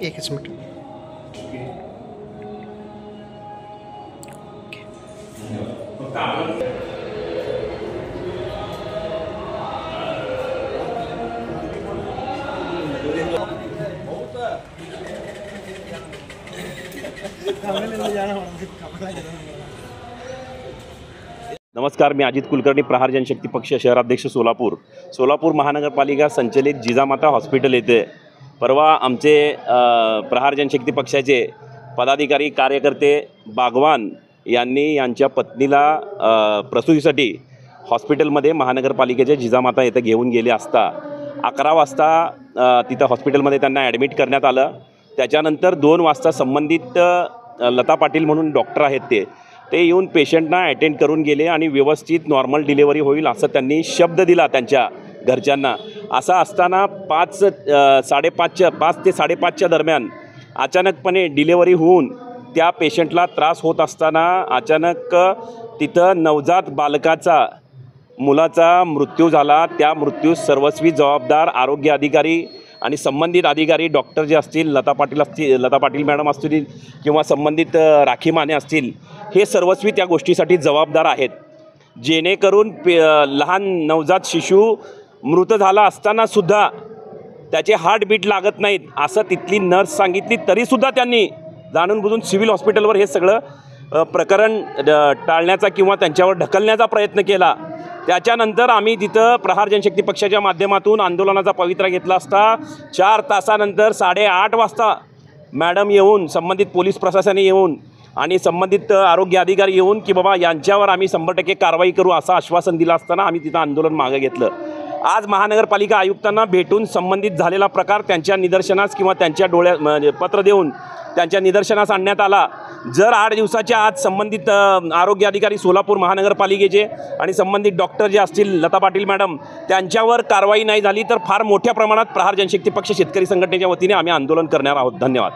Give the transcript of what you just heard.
एकच मिनिट. नमस्कार, मी अजित कुलकर्णी, प्रहार जनशक्ती पक्ष शहराध्यक्ष सोलापूर महानगरपालिका संचलित जिजामाता हॉस्पिटल येथे परवा आमचे प्रहार जनशक्ती पक्षाचे पदाधिकारी कार्यकर्ते बागवान यांनी यांच्या पत्नीला प्रसूतीसाठी हॉस्पिटलमध्ये महानगरपालिकेच्या जिजामाता येथे घेऊन गेले असता 11 वाजता तिथं हॉस्पिटलमध्ये त्यांना ॲडमिट करण्यात आलं. त्याच्यानंतर 2 वाजता संबंधित लता पाटील म्हणून डॉक्टर आहेत ते येऊन पेशंटना अटेंड करून गेले आणि व्यवस्थित नॉर्मल डिलिव्हरी होईल असं त्यांनी शब्द दिला त्यांच्या घरच्यांना. असं असताना 5 ते 5:30च्या दरम्यान अचानकपणे डिलिव्हरी होऊन त्या पेशंटला त्रास होत असताना अचानक तिथं नवजात मुलाचा मृत्यू झाला. त्या मृत्यूस सर्वस्वी जबाबदार आरोग्य अधिकारी आणि संबंधित अधिकारी डॉक्टर जे असतील, लता पाटील मॅडम असतील किंवा संबंधित राखी माने असतील, हे सर्वस्वी त्या गोष्टीसाठी जबाबदार आहेत. जेणेकरून लहान नवजात शिशू मृत झाला असतानासुद्धा त्याचे हार्टबीट लागत नाहीत असं तिथली नर्स सांगितली, तरीसुद्धा त्यांनी जाणून बुजून सिव्हिल हॉस्पिटलवर हे सगळं प्रकरण टाळण्याचा किंवा त्यांच्यावर ढकलण्याचा प्रयत्न केला. त्याच्यानंतर आम्ही तिथं प्रहार जनशक्ती पक्षाच्या माध्यमातून आंदोलनाचा पवित्रा घेतला असता 4 तासानंतर 8:30 वाजता मॅडम येऊन, संबंधित पोलीस प्रशासनाने येऊन आणि संबंधित आरोग्य अधिकारी येऊन की बाबा यांच्यावर आम्ही 100% कारवाई करू असं आश्वासन दिलं असताना आम्ही तिथं आंदोलन मागे घेतलं. आज महानगरपालिका आयुक्तांना भेटून संबंधित झालेला प्रकार त्यांच्या निदर्शनास किंवा त्यांच्या म्हणजे पत्र देऊन त्यांच्या निदर्शनास आणण्यात आला. जर 8 दिवसाच्या आत संबंधित आरोग्य अधिकारी सोलापूर महानगरपालिकेचे आणि संबंधित डॉक्टर जे असतील लता पाटील मॅडम त्यांच्यावर कारवाई नाही झाली तर फार मोठ्या प्रमाणात प्रहार जनशक्ती पक्ष शेतकरी संघटनेच्या वतीने आम्ही आंदोलन करणार आहोत. धन्यवाद.